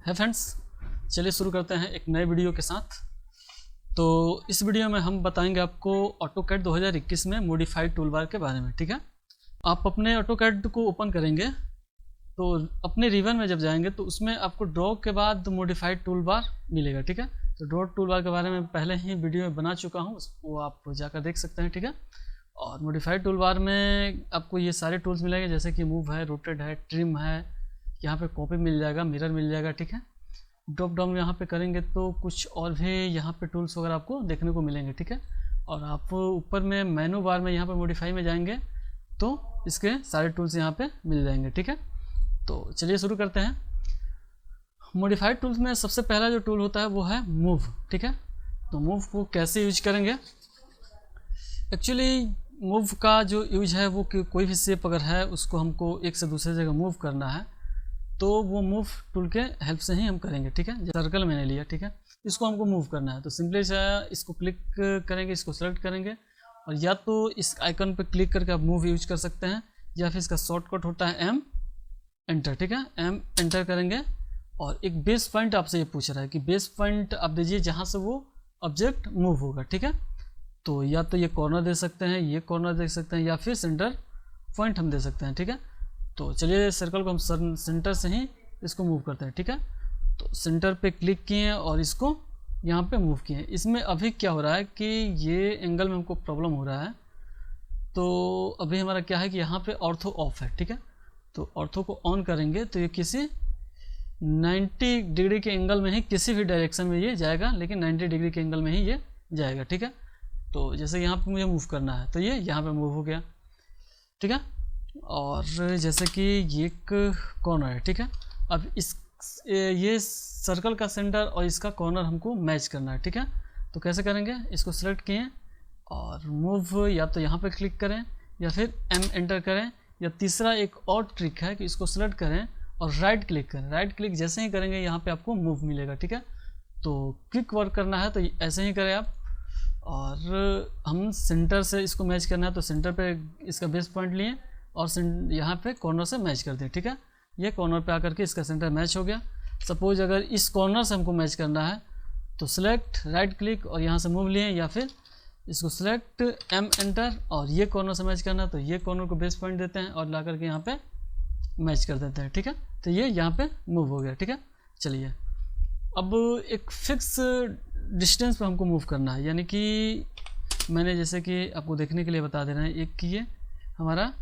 है फ्रेंड्स, चलिए शुरू करते हैं एक नए वीडियो के साथ। तो इस वीडियो में हम बताएंगे आपको ऑटोकैड 2021 में मॉडिफाइड टूलबार के बारे में। ठीक है, आप अपने ऑटोकैड को ओपन करेंगे तो अपने रिवन में जब जाएंगे तो उसमें आपको ड्रॉ के बाद मॉडिफाइड टूलबार मिलेगा। ठीक है, तो ड्रॉ टूलबार के बारे में पहले ही वीडियो में बना चुका हूँ, वो आप जाकर देख सकते हैं। ठीक है, और मॉडिफाइड टूलबार में आपको ये सारे टूल्स मिलेंगे, जैसे कि मूव है, रोटेट है, ट्रिम है, यहाँ पे कॉपी मिल जाएगा, मिरर मिल जाएगा। ठीक है, ड्रॉप डाउन यहाँ पे करेंगे तो कुछ और भी यहाँ पे टूल्स वगैरह आपको देखने को मिलेंगे। ठीक है, और आप ऊपर में मेनू बार में यहाँ पे मॉडिफाई में जाएंगे तो इसके सारे टूल्स यहाँ पे मिल जाएंगे। ठीक है, तो चलिए शुरू करते हैं। मॉडिफाइड टूल्स में सबसे पहला जो टूल होता है वो है मूव। ठीक है, तो मूव को कैसे यूज करेंगे। एक्चुअली मूव का जो यूज है वो कोई भी शेप अगर है उसको हमको एक से दूसरे जगह मूव करना है तो वो मूव टूल के हेल्प से ही हम करेंगे। ठीक है, सर्कल मैंने लिया, ठीक है, इसको हमको मूव करना है तो सिंपली से इसको क्लिक करेंगे, इसको सेलेक्ट करेंगे और या तो इस आइकन पे क्लिक करके आप मूव यूज कर सकते हैं या फिर इसका शॉर्टकट होता है एम एंटर। ठीक है, एम एंटर करेंगे और एक बेस पॉइंट आपसे ये पूछ रहा है कि बेस पॉइंट आप दीजिए जहाँ से वो ऑब्जेक्ट मूव होगा। ठीक है, तो या तो ये कॉर्नर दे सकते हैं, ये कॉर्नर दे सकते हैं या फिर सेंटर पॉइंट हम दे सकते हैं। ठीक है, तो चलिए सर्कल को हम सेंटर से ही इसको मूव करते हैं। ठीक है, तो सेंटर पे क्लिक किए और इसको यहाँ पे मूव किए। इसमें अभी क्या हो रहा है कि ये एंगल में हमको प्रॉब्लम हो रहा है, तो अभी हमारा क्या है कि यहाँ पे ऑर्थो ऑफ है। ठीक है, तो ऑर्थो को ऑन करेंगे तो ये किसी 90 डिग्री के एंगल में ही किसी भी डायरेक्शन में ये जाएगा, लेकिन 90 डिग्री के एंगल में ही ये जाएगा। ठीक है, तो जैसे यहाँ पे मुझे मूव करना है तो ये यहाँ पे मूव हो गया। ठीक है, और जैसे कि ये एक कॉर्नर है। ठीक है, अब ये सर्कल का सेंटर और इसका कॉर्नर हमको मैच करना है। ठीक है, तो कैसे करेंगे, इसको सेलेक्ट किए और मूव या तो यहाँ पे क्लिक करें या फिर एम एंटर करें, या तीसरा एक और ट्रिक है कि इसको सेलेक्ट करें और राइट क्लिक करें। राइट क्लिक जैसे ही करेंगे यहाँ पे आपको मूव मिलेगा। ठीक है, तो क्विक वर्क करना है तो ऐसे ही करें आप, और हम सेंटर से इसको मैच करना है तो सेंटर पे इसका बेस पॉइंट लिए और यहाँ पे कॉर्नर से मैच कर दें। ठीक है, ये कॉर्नर पे आकर के इसका सेंटर मैच हो गया। सपोज अगर इस कॉर्नर से हमको मैच करना है तो सिलेक्ट राइट क्लिक और यहाँ से मूव लिए, या फिर इसको सिलेक्ट एम एंटर और ये कॉर्नर से मैच करना है तो ये कॉर्नर को बेस पॉइंट देते हैं और ला करके यहाँ पे मैच कर देते हैं। ठीक है, तो ये यहाँ पे मूव हो गया। ठीक है, चलिए अब एक फिक्स डिस्टेंस पे हमको मूव करना है, यानी कि मैंने जैसे कि आपको देखने के लिए बता दे रहे हैं, एक कि ये हमारा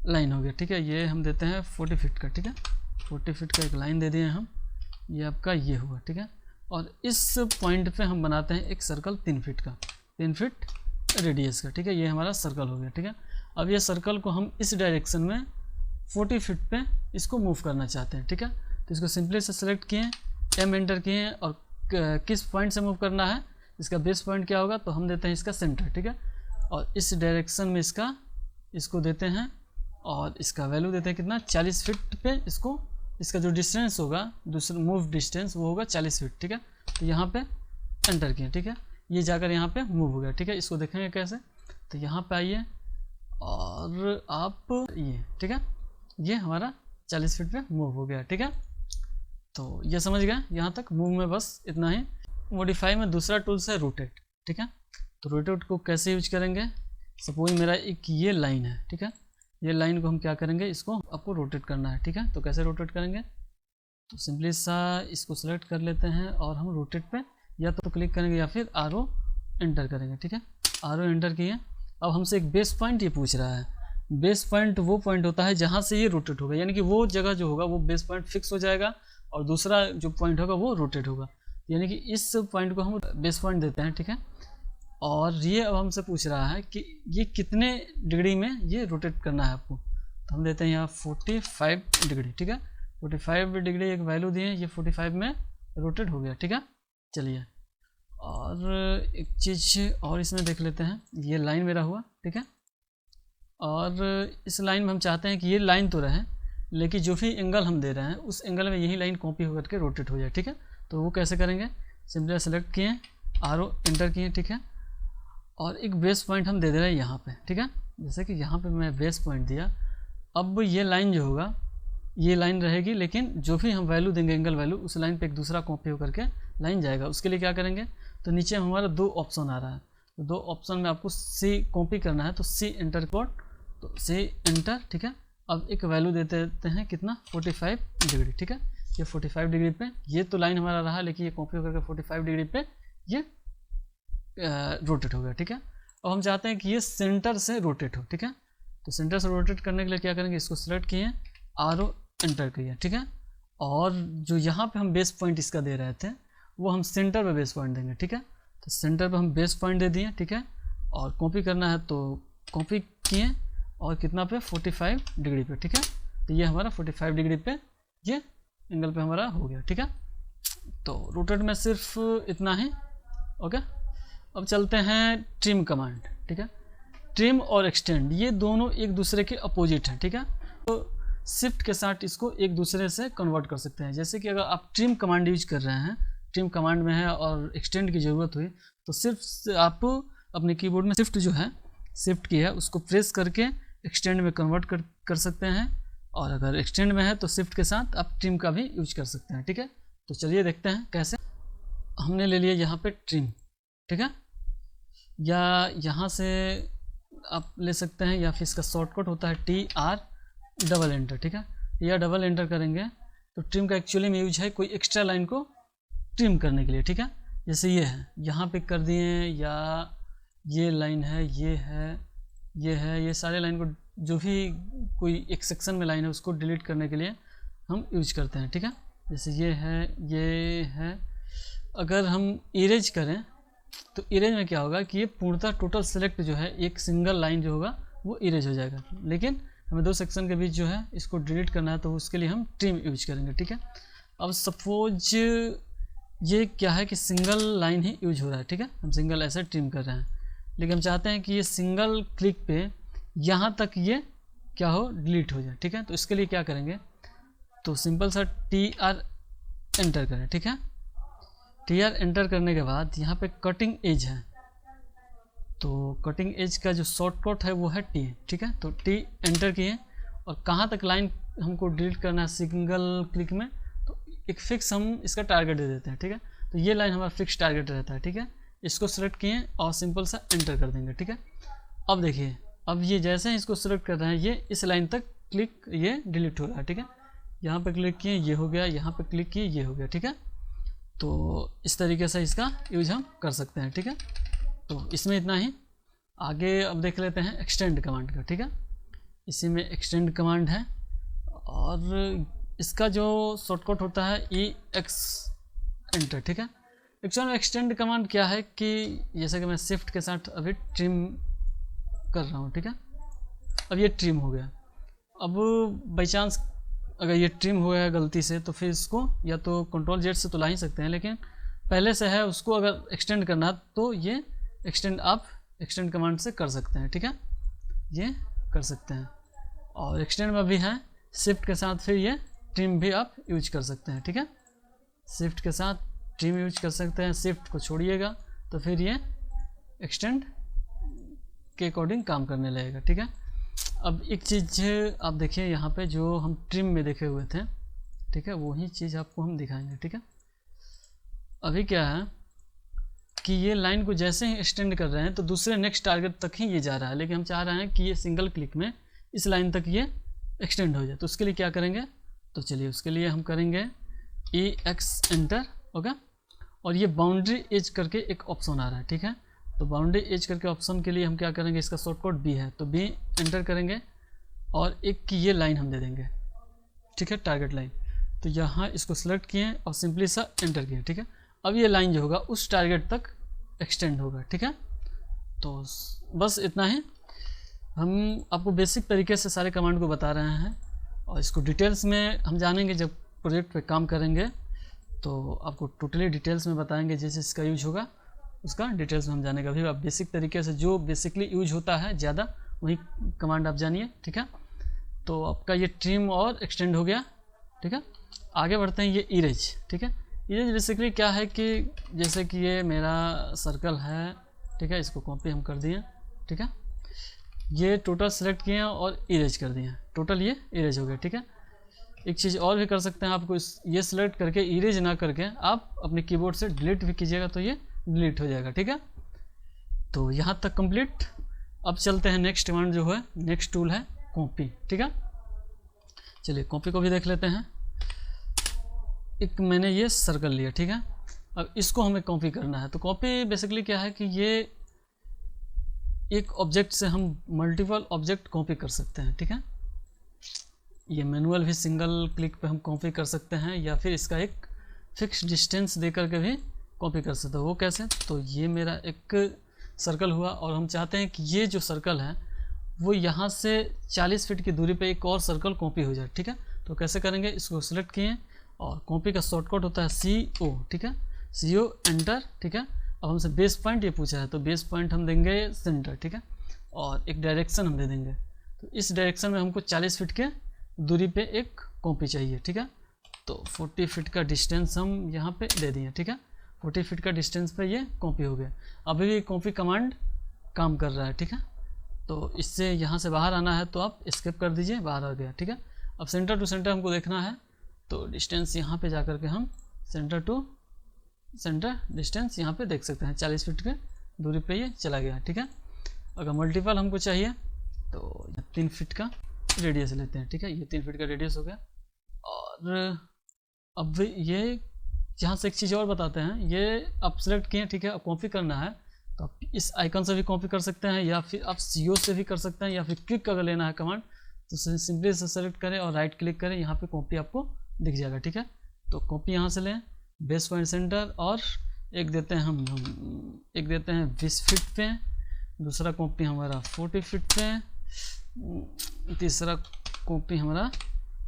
लाइन हो गया। ठीक है, ये हम देते हैं 40 फीट का। ठीक है, 40 फीट का एक लाइन दे दिए हम, ये आपका ये हुआ। ठीक है, और इस पॉइंट पे हम बनाते हैं एक सर्कल 3 फीट का, 3 फीट रेडियस का। ठीक है, ये हमारा सर्कल हो गया। ठीक है, अब ये सर्कल को हम इस डायरेक्शन में 40 फीट पे इसको मूव करना चाहते हैं। ठीक है, तो इसको सिंपली से सेलेक्ट किए, एम एंटर किए और किस पॉइंट से मूव करना है, इसका बेस पॉइंट क्या होगा तो हम देते हैं इसका सेंटर। ठीक है, और इस डायरेक्शन में इसको देते हैं और इसका वैल्यू देते हैं कितना, 40 फीट पे इसको, इसका जो डिस्टेंस होगा दूसरा मूव डिस्टेंस वो होगा 40 फीट। ठीक है, तो यहाँ पे एंटर किए। ठीक है, ये जाकर यहाँ पे मूव हो गया। ठीक है, इसको देखेंगे कैसे, तो यहाँ पे आइए और आप ये, ठीक है, ये हमारा 40 फीट पे मूव हो गया। ठीक है, तो ये समझ गए यहाँ तक। मूव में बस इतना ही। मॉडिफाई में दूसरा टूल्स है रोटेट। ठीक है, तो रोटेट को कैसे यूज करेंगे, सपोज मेरा एक ये लाइन है। ठीक है, ये लाइन को हम क्या करेंगे, इसको आपको रोटेट करना है। ठीक है, तो कैसे रोटेट करेंगे, तो सिंपली सा इसको सेलेक्ट कर लेते हैं और हम रोटेट पे या तो क्लिक करेंगे या फिर आरो एंटर करेंगे। ठीक है, आरो एंटर किए। अब हमसे एक बेस पॉइंट ये पूछ रहा है। बेस पॉइंट वो पॉइंट होता है जहाँ से ये रोटेट होगा, यानी कि वो जगह जो होगा वो बेस पॉइंट फिक्स हो जाएगा और दूसरा जो पॉइंट होगा वो रोटेट होगा, यानी कि इस पॉइंट को हम बेस पॉइंट देते हैं। ठीक है, और ये अब हमसे पूछ रहा है कि ये कितने डिग्री में ये रोटेट करना है आपको, तो हम देते हैं यहाँ 45 डिग्री। ठीक है, 45 डिग्री एक वैल्यू दिए, ये 45 में रोटेट हो गया। ठीक है, चलिए और एक चीज़ और इसमें देख लेते हैं, ये लाइन मेरा हुआ। ठीक है, और इस लाइन में हम चाहते हैं कि ये लाइन तो रहे लेकिन जो भी एंगल हम दे रहे हैं उस एंगल में यही लाइन कॉपी होकर के रोटेट हो जाए। ठीक है, तो वो कैसे करेंगे, सिंपली सेलेक्ट किए, आरो एंटर किए। ठीक है, और एक बेस पॉइंट हम दे रहे हैं यहाँ पे। ठीक है, जैसे कि यहाँ पे मैं बेस पॉइंट दिया, अब ये लाइन जो होगा ये लाइन रहेगी, लेकिन जो भी हम वैल्यू देंगे एंगल वैल्यू उस लाइन पे एक दूसरा कॉपी होकर के लाइन जाएगा। उसके लिए क्या करेंगे, तो नीचे हमारा 2 ऑप्शन आ रहा है, तो 2 ऑप्शन में आपको सी कॉपी करना है, तो सी एंटर कोड, तो सी एंटर, ठीक है। अब एक वैल्यू देते हैं कितना, 45 डिग्री, ठीक है। ये 45 डिग्री पे ये तो लाइन हमारा रहा, लेकिन ये कॉपी होकर के 45 डिग्री पे ये रोटेट हो गया, ठीक है। अब हम चाहते हैं कि ये सेंटर से रोटेट हो, ठीक है। तो सेंटर से रोटेट करने के लिए क्या करेंगे, इसको सिलेक्ट किए, आरो एंटर किए, ठीक है। और जो यहाँ पे हम बेस पॉइंट इसका दे रहे थे वो हम सेंटर पे बेस पॉइंट देंगे, ठीक है। तो सेंटर पे हम बेस पॉइंट दे दिए, ठीक है। और कॉपी करना है तो कॉपी किए, और कितना पे, 45 डिग्री पे, ठीक है। तो ये हमारा 45 डिग्री पे ये एंगल पे हमारा हो गया, ठीक है। तो रोटेट में सिर्फ इतना ही, ओके। अब चलते हैं ट्रिम कमांड, ठीक है। ट्रिम और एक्सटेंड ये दोनों एक दूसरे के अपोजिट हैं, ठीक है। तो शिफ्ट के साथ इसको एक दूसरे से कन्वर्ट कर सकते हैं। जैसे कि अगर आप ट्रिम कमांड यूज कर रहे हैं, ट्रिम कमांड में है और एक्सटेंड की ज़रूरत हुई, तो सिर्फ आप अपने कीबोर्ड में शिफ्ट जो है, शिफ्ट की है उसको प्रेस करके एक्सटेंड में कन्वर्ट कर सकते हैं। और अगर एक्सटेंड में है तो शिफ्ट के साथ आप ट्रिम का भी यूज कर सकते हैं, ठीक है। तो चलिए देखते हैं कैसे। हमने ले लिया यहाँ पे ट्रिम, ठीक है, या यहाँ से आप ले सकते हैं, या फिर इसका शॉर्टकट होता है TR डबल एंटर, ठीक है। या डबल एंटर करेंगे तो ट्रिम का एक्चुअली में यूज है कोई एक्स्ट्रा लाइन को ट्रिम करने के लिए, ठीक है। जैसे ये है, यहाँ पे कर दिए, या ये लाइन है, ये है, ये सारे लाइन को, जो भी कोई एक सेक्शन में लाइन है उसको डिलीट करने के लिए हम यूज करते हैं, ठीक है। जैसे ये है। अगर हम इरेज करें तो इरेज में क्या होगा कि ये पूर्णतः टोटल सेलेक्ट जो है, एक सिंगल लाइन जो होगा वो इरेज हो जाएगा। लेकिन हमें 2 सेक्शन के बीच जो है इसको डिलीट करना है, तो उसके लिए हम ट्रिम यूज करेंगे, ठीक है। अब सपोज ये क्या है कि सिंगल लाइन ही यूज हो रहा है, ठीक है, हम सिंगल ऐसे ट्रिम कर रहे हैं, लेकिन हम चाहते हैं कि ये सिंगल क्लिक पे यहाँ तक ये क्या हो, डिलीट हो जाए, ठीक है। तो इसके लिए क्या करेंगे, तो सिंपल सा TR एंटर करें, ठीक है। TR एंटर करने के बाद यहाँ पे कटिंग एज है, तो कटिंग एज का जो शॉर्टकट है वो है T, ठीक है। तो T एंटर किए, और कहाँ तक लाइन हमको डिलीट करना है सिंगल क्लिक में, तो एक फिक्स हम इसका टारगेट दे देते हैं, ठीक है। तो ये लाइन हमारा फिक्स टारगेट रहता है, ठीक है। इसको सिलेक्ट किए और सिंपल सा एंटर कर देंगे, ठीक है। अब देखिए, अब ये जैसे ही इसको सिलेक्ट कर रहे हैं, ये इस लाइन तक क्लिक, ये डिलीट हो रहा है, ठीक है। यहाँ पे क्लिक किए, ये हो गया, यहाँ पे क्लिक किए, ये हो गया, ठीक है। तो इस तरीके से इसका यूज हम कर सकते हैं, ठीक है। तो इसमें इतना ही। आगे अब देख लेते हैं एक्सटेंड कमांड का, ठीक है। इसी में एक्सटेंड कमांड है, और इसका जो शॉर्टकट होता है EX एंटर, ठीक है। एक्चुअल में एक्सटेंड कमांड क्या है कि जैसे कि मैं शिफ्ट के साथ अभी ट्रिम कर रहा हूँ, ठीक है। अब ये ट्रिम हो गया। अब बाई चांस अगर ये ट्रिम हो गया गलती से, तो फिर इसको या तो Ctrl Z से तो ला ही सकते हैं, लेकिन पहले से है उसको अगर एक्सटेंड करना तो ये एक्सटेंड आप एक्सटेंड कमांड से कर सकते हैं, ठीक है, ये कर सकते हैं। और एक्सटेंड में भी है शिफ्ट के साथ, फिर ये ट्रिम भी आप यूज कर सकते हैं, ठीक है। शिफ्ट के साथ ट्रिम यूज कर सकते हैं, शिफ्ट को छोड़िएगा तो फिर ये एक्सटेंड के अकॉर्डिंग काम करने लगेगा, ठीक है। अब एक चीज़ आप देखिए यहाँ पे जो हम ट्रिम में देखे हुए थे, ठीक है, वही चीज़ आपको हम दिखाएंगे, ठीक है। अभी क्या है कि ये लाइन को जैसे ही एक्सटेंड कर रहे हैं तो दूसरे नेक्स्ट टारगेट तक ही ये जा रहा है, लेकिन हम चाह रहे हैं कि ये सिंगल क्लिक में इस लाइन तक ये एक्सटेंड हो जाए। तो उसके लिए क्या करेंगे, तो चलिए उसके लिए हम करेंगे EX एंटर, ओके। और ये बाउंड्री एज करके एक ऑप्शन आ रहा है, ठीक है। तो बाउंड्री एज करके ऑप्शन के लिए हम क्या करेंगे, इसका शॉर्टकट B है, तो B एंटर करेंगे, और एक की ये लाइन हम दे देंगे, ठीक है, टारगेट लाइन। तो यहाँ इसको सेलेक्ट किए और सिंपली सा एंटर किए, ठीक है। अब ये लाइन जो होगा उस टारगेट तक एक्सटेंड होगा, ठीक है। तो बस इतना ही। हम आपको बेसिक तरीके से सारे कमांड को बता रहे हैं, और इसको डिटेल्स में हम जानेंगे जब प्रोजेक्ट पे काम करेंगे, तो आपको टोटली डिटेल्स में बताएंगे। जैसे इसका यूज होगा उसका डिटेल्स में हम जानेंगे। अभी आप बेसिक तरीके से जो बेसिकली यूज होता है ज़्यादा वही कमांड आप जानिए, ठीक है। तो आपका ये ट्रिम और एक्सटेंड हो गया, ठीक है। आगे बढ़ते हैं, ये इरेज, ठीक है। इरेज बेसिकली क्या है कि जैसे कि ये मेरा सर्कल है, ठीक है, इसको कॉपी हम कर दिए, ठीक है। ये टोटल सेलेक्ट किए और इरेज कर दिए, टोटल ये इरेज हो गया, ठीक है। एक चीज़ और भी कर सकते हैं, आपको ये सिलेक्ट करके इरेज ना करके आप अपने कीबोर्ड से डिलीट भी कीजिएगा तो ये डिलीट हो जाएगा, ठीक है। तो यहाँ तक कंप्लीट। अब चलते हैं नेक्स्ट कमांड जो है, नेक्स्ट टूल है कॉपी, ठीक है। चलिए कॉपी को भी देख लेते हैं। एक मैंने ये सर्कल लिया, ठीक है। अब इसको हमें कॉपी करना है। तो कॉपी बेसिकली क्या है कि ये एक ऑब्जेक्ट से हम मल्टीपल ऑब्जेक्ट कॉपी कर सकते हैं, ठीक है। ये मैनुअल भी सिंगल क्लिक पे हम कॉपी कर सकते हैं, या फिर इसका एक फिक्स डिस्टेंस दे करके भी कॉपी कर सकते हैं। वो कैसे? तो ये मेरा एक सर्कल हुआ और हम चाहते हैं कि ये जो सर्कल है वो यहाँ से 40 फीट की दूरी पे एक और सर्कल कॉपी हो जाए, ठीक है। तो कैसे करेंगे? इसको सिलेक्ट किए और कॉपी का शॉर्टकट होता है CO, ठीक है। CO एंटर, ठीक है। अब हमसे बेस पॉइंट ये पूछा है तो बेस पॉइंट हम देंगे सेंटर, ठीक है। और एक डायरेक्शन हम दे देंगे। तो इस डायरेक्शन में हमको 40 फीट के दूरी पे एक कॉपी चाहिए, ठीक है। तो 40 फीट का डिस्टेंस हम यहाँ पे दे दिए, ठीक है। 40 फीट का डिस्टेंस पे ये कॉपी हो गया। अभी भी कॉपी कमांड काम कर रहा है, ठीक है। तो इससे यहाँ से बाहर आना है तो आप एस्केप कर दीजिए, बाहर आ गया, ठीक है। अब सेंटर टू सेंटर हमको देखना है तो डिस्टेंस यहाँ पे जा कर के हम सेंटर टू सेंटर डिस्टेंस यहाँ पे देख सकते हैं, 40 फीट के दूरी पे ये चला गया, ठीक है। अगर मल्टीपल हमको चाहिए तो 3 फीट का रेडियस लेते हैं, ठीक है। ये 3 फीट का रेडियस हो गया। और अब ये यहाँ से एक चीज़ और बताते हैं, ये आप सेलेक्ट किए, ठीक है। अब कॉपी करना है तो आप इस आइकन से भी कॉपी कर सकते हैं, या फिर आप CO से भी कर सकते हैं, या फिर क्लिक अगर लेना है कमांड तो सिंपली से सेलेक्ट करें और राइट क्लिक करें, यहाँ पे कॉपी आपको दिख जाएगा, ठीक है। तो कॉपी यहाँ से लें, बेस पॉइंट सेंटर, और एक देते हैं हम एक देते हैं 20 फीट पे, दूसरा कॉपी हमारा 40 फीट पे, तीसरा कॉपी हमारा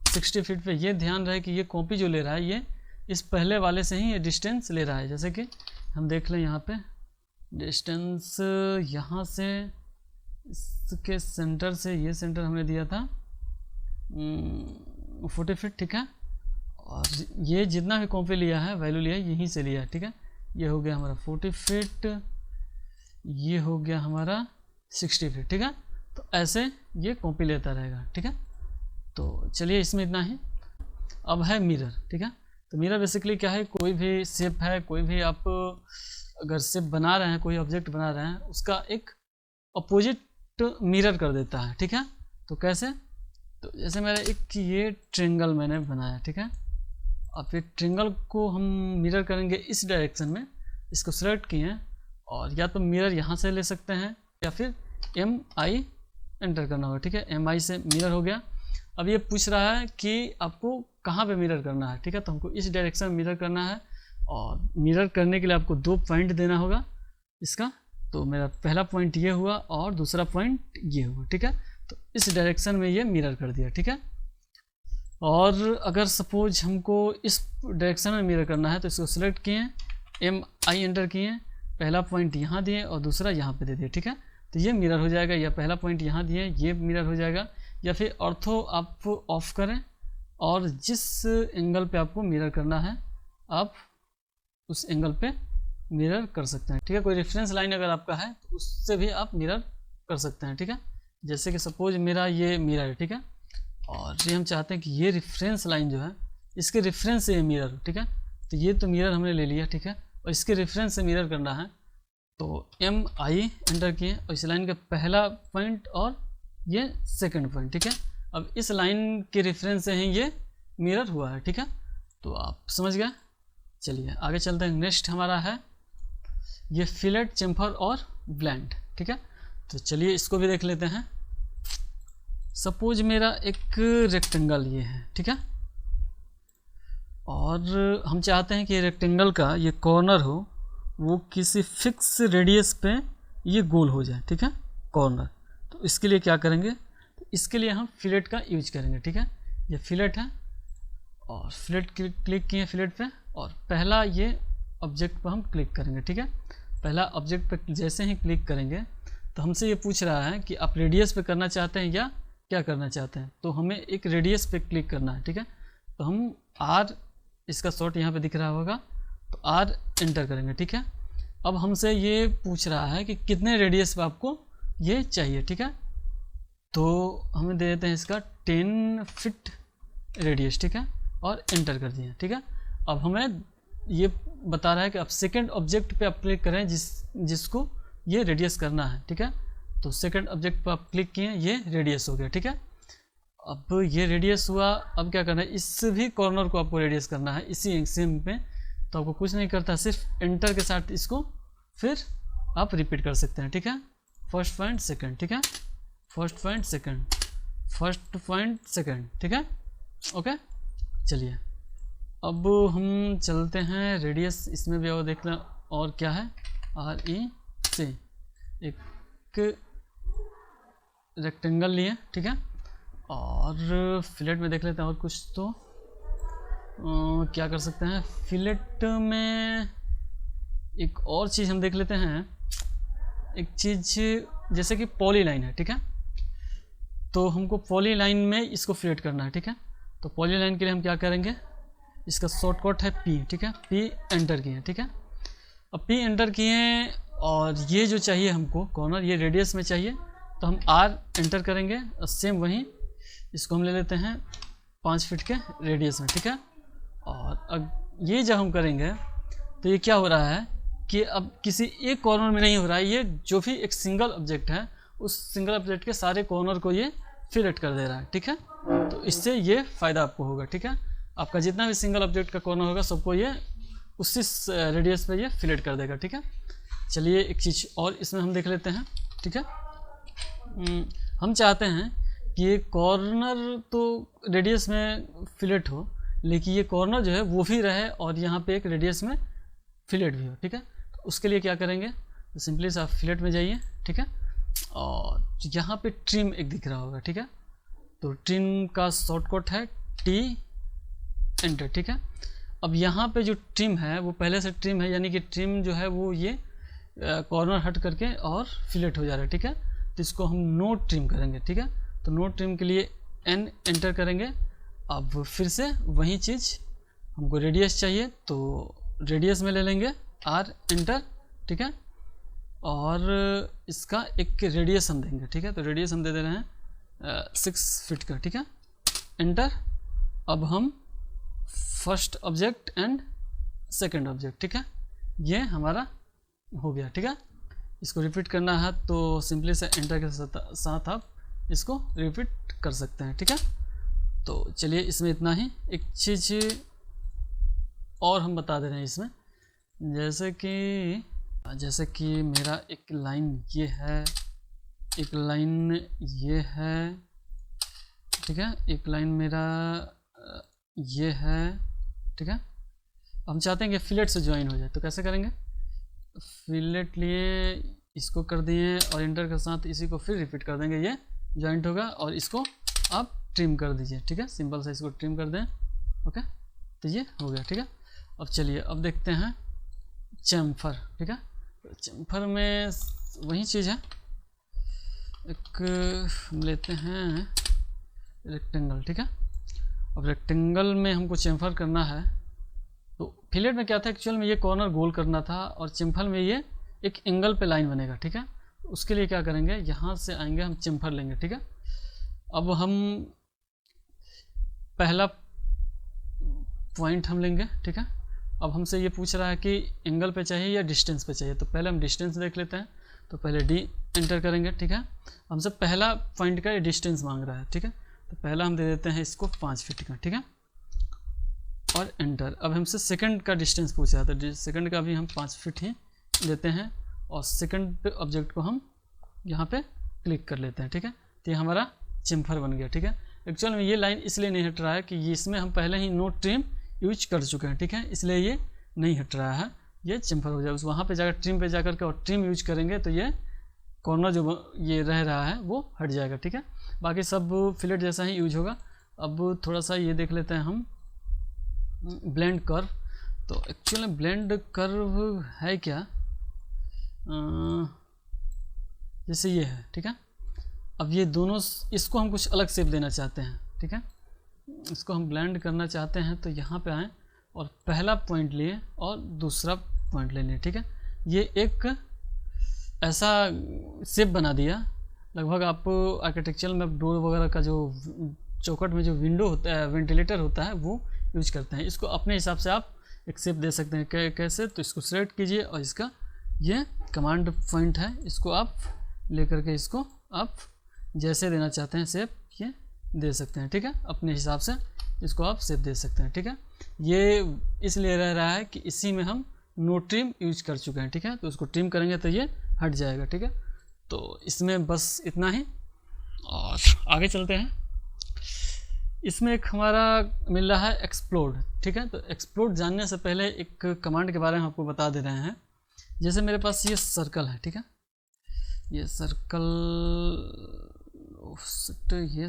60 फीट पे। ये ध्यान रहे कि ये कॉपी जो ले रहा है ये इस पहले वाले से ही ये डिस्टेंस ले रहा है। जैसे कि हम देख लें यहाँ पे डिस्टेंस यहाँ से इसके सेंटर से ये सेंटर हमने दिया था 40 फीट, ठीक है। और ये जितना भी कॉपी लिया है वैल्यू लिया है यहीं से लिया है, ठीक है। ये हो गया हमारा 40 फीट, ये हो गया हमारा 60 फीट, ठीक है। तो ऐसे ये कॉपी लेता रहेगा, ठीक है। तो चलिए इसमें इतना ही। अब है मिरर, ठीक है। तो मिरर बेसिकली क्या है, कोई भी शेप है, कोई भी आप अगर शेप बना रहे हैं, कोई ऑब्जेक्ट बना रहे हैं, उसका एक अपोजिट मिरर कर देता है, ठीक है। तो कैसे? तो जैसे मेरा एक ये ट्रायंगल मैंने बनाया, ठीक है। अब एक ट्रायंगल को हम मिरर करेंगे इस डायरेक्शन में, इसको सेलेक्ट किए और या तो मिरर यहाँ से ले सकते हैं या फिर MI एंटर करना होगा, ठीक है। MI से मिरर हो गया। अब ये पूछ रहा है कि आपको कहाँ पे मिरर करना है, ठीक है। तो हमको इस डायरेक्शन में मिरर करना है और मिरर करने के लिए आपको 2 पॉइंट देना होगा इसका। तो मेरा पहला पॉइंट ये हुआ और दूसरा पॉइंट ये हुआ, ठीक है। तो इस डायरेक्शन में ये मिरर कर दिया, ठीक है। और अगर सपोज हमको इस डायरेक्शन में मिरर करना है तो इसको सिलेक्ट किए, MI एंटर किए, पहला पॉइंट यहाँ दिए और दूसरा यहाँ पे दे दिए, ठीक है। तो ये मिरर हो जाएगा, या पहला पॉइंट यहाँ दिए ये मिरर हो जाएगा, या फिर ऑर्थो आप ऑफ करें और जिस एंगल पे आपको मिरर करना है आप उस एंगल पे मिरर कर सकते हैं, ठीक है। कोई रेफरेंस लाइन अगर आपका है तो उससे भी आप मिरर कर सकते हैं, ठीक है। जैसे कि सपोज मेरा ये मिरर है, ठीक है, और ये हम चाहते हैं कि ये रेफरेंस लाइन जो है इसके रेफरेंस से ये मिरर, ठीक है। तो ये तो मिरर हमने ले लिया, ठीक है, और इसके रेफरेंस से मिरर करना है तो MI एंटर किए और इस लाइन का पहला पॉइंट और ये सेकंड पॉइंट, ठीक है। अब इस लाइन के रेफरेंस से ही ये मिरर हुआ है, ठीक है। तो आप समझ गए। चलिए आगे चलते हैं। नेक्स्ट हमारा है ये फिलेट, चेम्फर और ब्लेंड, ठीक है। तो चलिए इसको भी देख लेते हैं। सपोज मेरा एक रेक्टेंगल ये है, ठीक है, और हम चाहते हैं कि रेक्टेंगल का ये कॉर्नर हो वो किसी फिक्स रेडियस पे ये गोल हो जाए, ठीक है, कॉर्नर। तो इसके लिए क्या करेंगे? तो इसके लिए हम फिलेट का यूज करेंगे, ठीक है। ये फिलेट है और फिलेट क्लिक किए फिलेट पे और पहला ये ऑब्जेक्ट पर हम क्लिक करेंगे, ठीक है। पहला ऑब्जेक्ट पे जैसे ही क्लिक करेंगे तो हमसे ये पूछ रहा है कि आप रेडियस पे करना चाहते हैं या क्या करना चाहते हैं। तो हमें एक रेडियस पे क्लिक करना है, ठीक है। तो हम R, इसका शॉर्ट यहाँ पे दिख रहा होगा, तो R एंटर करेंगे, ठीक है। अब हमसे ये पूछ रहा है कि कितने रेडियस पे आपको ये चाहिए, ठीक है। तो हमें दे देते हैं इसका 10 फीट रेडियस, ठीक है, और एंटर कर दिए, ठीक है। अब हमें ये बता रहा है कि अब सेकंड ऑब्जेक्ट पे आप क्लिक करें जिसको ये रेडियस करना है, ठीक है। तो सेकंड ऑब्जेक्ट पर आप क्लिक किए, ये रेडियस हो गया, ठीक है। अब ये रेडियस हुआ, अब क्या करना है, इस भी कॉर्नर को आपको रेडियस करना है इसी सेम पे। तो आपको कुछ नहीं करता, सिर्फ एंटर के साथ इसको फिर आप रिपीट कर सकते हैं, ठीक है। फर्स्ट पॉइंट सेकंड, ठीक है, first point second, first point second, ठीक है, ओके। चलिए अब हम चलते हैं रेडियस, इसमें भी और देखना और क्या है, REC एक रेक्टेंगल लिए, ठीक है। और फिलेट में देख लेते हैं और कुछ तो क्या कर सकते हैं। फिलेट में एक और चीज़ हम देख लेते हैं, एक चीज़ जैसे कि पॉलीलाइन है, ठीक है। तो हमको पॉलीलाइन में इसको फिलेट करना है, ठीक है। तो पॉलीलाइन के लिए हम क्या करेंगे, इसका शॉर्टकट है P, ठीक है। P एंटर किए, ठीक है। अब P एंटर किए और ये जो चाहिए हमको कॉर्नर, ये रेडियस में चाहिए, तो हम R एंटर करेंगे और सेम वहीं इसको हम ले लेते हैं 5 फीट के रेडियस में, ठीक है। और अब ये जब हम करेंगे तो ये क्या हो रहा है कि अब किसी एक कॉर्नर में नहीं हो रहा है, ये जो भी एक सिंगल ऑब्जेक्ट है उस सिंगल ऑब्जेक्ट के सारे कॉर्नर को ये फिलेट कर दे रहा है, ठीक है। तो इससे ये फ़ायदा आपको होगा, ठीक है। आपका जितना भी सिंगल ऑब्जेक्ट का कॉर्नर होगा सबको ये उसी रेडियस पे ये फिलेट कर देगा, ठीक है। चलिए एक चीज़ और इसमें हम देख लेते हैं, ठीक है। हम चाहते हैं कि ये कॉर्नर तो रेडियस में फिलेट हो, लेकिन ये कॉर्नर जो है वो भी रहे और यहाँ पे एक रेडियस में फिलेट भी हो, ठीक है। तो उसके लिए क्या करेंगे, तो सिंपली से आप फिलेट में जाइए, ठीक है। और यहाँ पे ट्रिम एक दिख रहा होगा, ठीक है। तो ट्रिम का शॉर्टकट है T एंटर, ठीक है। अब यहाँ पे जो ट्रिम है वो पहले से ट्रिम है, यानी कि ट्रिम जो है वो ये कॉर्नर हट करके और फिलेट हो जा रहा है, ठीक है। तो इसको हम नो ट्रिम करेंगे, ठीक है। तो नो ट्रिम के लिए N एंटर करेंगे। अब फिर से वही चीज़, हमको रेडियस चाहिए तो रेडियस में ले लेंगे R एंटर, ठीक है। और इसका एक रेडियस हम देंगे, ठीक है। तो रेडियस हम दे रहे हैं 6 फीट का, ठीक है, एंटर। अब हम first object and second object, ठीक है, ये हमारा हो गया, ठीक है। इसको रिपीट करना है तो सिंपली से एंटर के साथ आप इसको रिपीट कर सकते हैं, ठीक है। तो चलिए इसमें इतना ही। एक चीज़ और हम बता दे रहे हैं इसमें, जैसे कि मेरा एक लाइन ये है, एक लाइन ये है, ठीक है, एक लाइन मेरा ये है, ठीक है। हम चाहते हैं कि फिलेट से ज्वाइन हो जाए, तो कैसे करेंगे, फिलेट लिए, इसको कर दिए और एंटर के साथ इसी को फिर रिपीट कर देंगे, ये ज्वाइंट होगा। और इसको आप ट्रिम कर दीजिए, ठीक है, सिंपल से इसको ट्रिम कर दें, ओके। तो ये हो गया, ठीक है। अब चलिए अब देखते हैं चैम्फर, ठीक है। तो चैम्फर में वही चीज़ है, एक हम लेते हैं रेक्टेंगल, ठीक है। अब रेक्टेंगल में हमको चैम्फर करना है। तो फिलेट में क्या था, एक्चुअल में ये कॉर्नर गोल करना था और चैम्फर में ये एक एंगल पे लाइन बनेगा, ठीक है। उसके लिए क्या करेंगे, यहाँ से आएंगे, हम चैम्फर लेंगे, ठीक है। अब हम पहला पॉइंट हम लेंगे, ठीक है। अब हमसे ये पूछ रहा है कि एंगल पे चाहिए या डिस्टेंस पे चाहिए, तो पहले हम डिस्टेंस देख लेते हैं। तो पहले D एंटर करेंगे, ठीक है। हमसे पहला पॉइंट का डिस्टेंस मांग रहा है, ठीक है। तो पहला हम दे देते हैं इसको 5 फीट का, ठीक है, और एंटर। अब हमसे सेकंड का डिस्टेंस पूछ रहा है, तो सेकंड का भी हम 5 फीट ही देते हैं और सेकंड ऑब्जेक्ट को हम यहाँ पे क्लिक कर लेते हैं, ठीक है। तो ये हमारा चैम्फर बन गया, ठीक है। एक्चुअल में ये लाइन इसलिए नहीं हट रहा है कि इसमें हम पहले ही नो ट्रिम यूज कर चुके हैं, ठीक है, इसलिए ये नहीं हट रहा है, ये चैम्फर हो जाए। उस वहाँ पे जाकर ट्रिम पे जाकर के और ट्रिम यूज करेंगे तो ये कॉर्नर जो ये रह रहा है वो हट जाएगा, ठीक है। बाकी सब फिलेट जैसा ही यूज होगा। अब थोड़ा सा ये देख लेते हैं हम ब्लेंड कर्व। तो एक्चुअली ब्लेंड कर्व है क्या, जैसे ये है, ठीक है। अब ये दोनों, इसको हम कुछ अलग शेप देना चाहते हैं, ठीक है। इसको हम ब्लेंड करना चाहते हैं तो यहाँ पे आएँ और पहला पॉइंट लिए और दूसरा पॉइंट ले लें, ठीक है। ये एक ऐसा शेप बना दिया, लगभग आप आर्किटेक्चर में डोर वगैरह का जो चौखट में जो विंडो होता है, वेंटिलेटर होता है, वो यूज करते हैं। इसको अपने हिसाब से आप एक शेप दे सकते हैं। कैसे? तो इसको सेलेक्ट कीजिए और इसका ये कमांड पॉइंट है, इसको आप लेकर के इसको आप जैसे देना चाहते हैं शेप ये दे सकते हैं। ठीक है, अपने हिसाब से इसको आप शेप दे सकते हैं। ठीक है, ये इसलिए रह रहा है कि इसी में हम नो ट्रिम यूज कर चुके हैं। ठीक है, तो उसको ट्रिम करेंगे तो ये हट जाएगा। ठीक है, तो इसमें बस इतना ही और आगे चलते हैं। इसमें एक हमारा मिल रहा है एक्सप्लोड। ठीक है, तो एक्सप्लोड जानने से पहले एक कमांड के बारे में आपको बता दे रहे हैं। जैसे मेरे पास ये सर्कल है, ठीक है, ये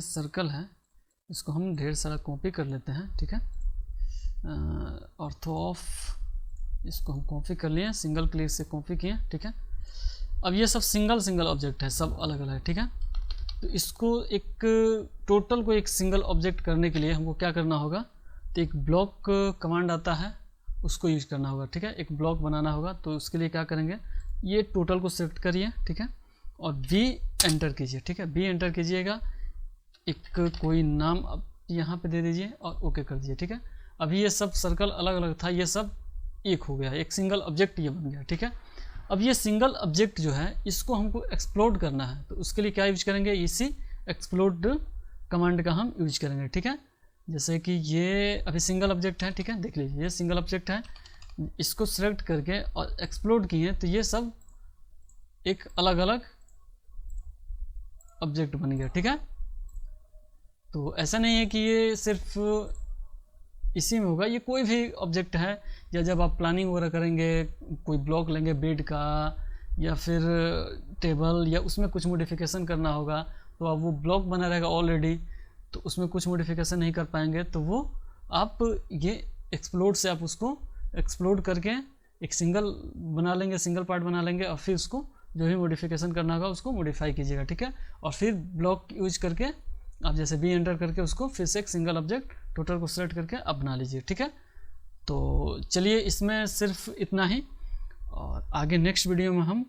सर्कल है, इसको हम ढेर सारा कॉपी कर लेते हैं। ठीक है, ऑर्थो ऑफ, इसको हम कॉपी कर लिए, सिंगल क्लिक से कॉपी किए। ठीक है, अब ये सब सिंगल ऑब्जेक्ट है, सब अलग अलग है। ठीक है, तो इसको एक टोटल को एक सिंगल ऑब्जेक्ट करने के लिए हमको क्या करना होगा, तो एक ब्लॉक कमांड आता है, उसको यूज करना होगा। ठीक है, एक ब्लॉक बनाना होगा, तो उसके लिए क्या करेंगे, ये टोटल को सेलेक्ट करिए। ठीक है, और बी एंटर कीजिए। ठीक है, बी एंटर कीजिएगा, एक कोई नाम अब यहाँ पे दे दीजिए और ओके कर दीजिए। ठीक है, अभी ये सब सर्कल अलग अलग था, ये सब एक हो गया, एक सिंगल ऑब्जेक्ट ये बन गया। ठीक है, अब ये सिंगल ऑब्जेक्ट जो है इसको हमको एक्सप्लोड करना है, तो उसके लिए क्या यूज करेंगे, इसी एक्सप्लोड कमांड का हम यूज करेंगे। ठीक है, जैसे कि ये अभी सिंगल ऑब्जेक्ट है। ठीक है, देख लीजिए ये सिंगल ऑब्जेक्ट है, इसको सेलेक्ट करके और एक्सप्लोड किए तो ये सब एक अलग अलग ऑब्जेक्ट बन गया। ठीक है, तो ऐसा नहीं है कि ये सिर्फ इसी में होगा, ये कोई भी ऑब्जेक्ट है, या जब आप प्लानिंग वगैरह करेंगे, कोई ब्लॉक लेंगे बेड का या फिर टेबल, या उसमें कुछ मॉडिफिकेशन करना होगा, तो आप वो ब्लॉक बना रहेगा ऑलरेडी, तो उसमें कुछ मॉडिफिकेशन नहीं कर पाएंगे, तो वो आप ये एक्सप्लोड से आप उसको एक्सप्लोड करके एक सिंगल बना लेंगे, सिंगल पार्ट बना लेंगे, और फिर उसको जो भी मॉडिफिकेशन करना होगा उसको मॉडिफाई कीजिएगा। ठीक है, और फिर ब्लॉक यूज करके आप जैसे बी एंटर करके उसको फिर से एक सिंगल ऑब्जेक्ट टोटल को सेलेक्ट करके आप बना लीजिए। ठीक है, तो चलिए इसमें सिर्फ इतना ही, और आगे नेक्स्ट वीडियो में हम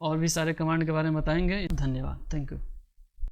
और भी सारे कमांड के बारे में बताएंगे। धन्यवाद, थैंक यू।